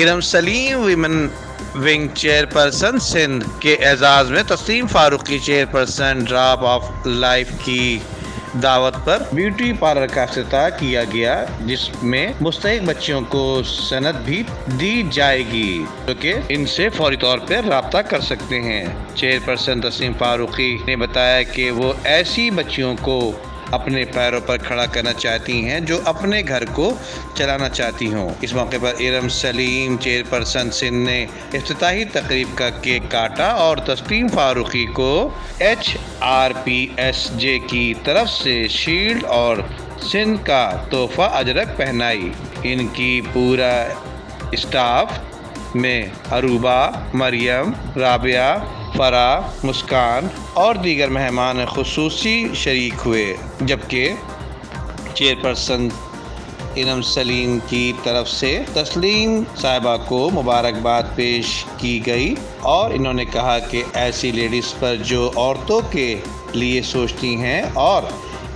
Iram Saleem women wing chairperson Sindh کے اعزاز میں Tasleem Farooqui chairperson drop of life کی دعوت پر بیوٹی پارلر کا افتتاح کیا گیا، جس میں مستحق بچیوں کو سند بھی دی جائے گی جو کہ ان سے فوری طور پر رابطہ کر سکتے ہیں۔ چیئرپرسن تسلیم فاروقی نے بتایا کہ وہ ایسی بچیوں کو اپنے پیروں پر کھڑا کرنا چاہتی ہیں جو اپنے گھر کو چلانا چاہتی ہوں۔ اس موقع پر ارم سلیم چیئرپرسن سندھ نے افتتاحی تقریب کا کیک کاٹا اور تسلیم فاروقی کو HRPSJ کی طرف سے شیلڈ اور سندھ کا تحفہ اجرک پہنائی۔ ان کی پورا اسٹاف میں عروبہ، مریم، رابعہ، فرح، مسکان اور دیگر مہمان خصوصی شریک ہوئے، جبکہ چیئرپرسن ارم سلیم کی طرف سے تسلیم صاحبہ کو مبارکباد پیش کی گئی اور انہوں نے کہا کہ ایسی لیڈیز پر جو عورتوں کے لیے سوچتی ہیں اور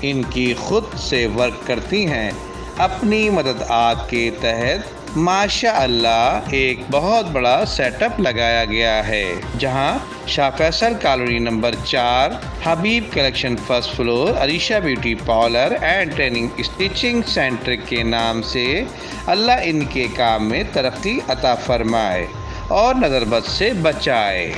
ان کی خود سے ورک کرتی ہیں، اپنی مددآت کے تحت ماشاء اللہ ایک بہت بڑا سیٹ اپ لگایا گیا ہے، جہاں Shah Faisal colony number 4 Habib collection first floor Areesha beauty parlour and training stitching centre کے نام سے اللہ ان کے کام میں ترقی عطا فرمائے اور نظر بد سے بچائے۔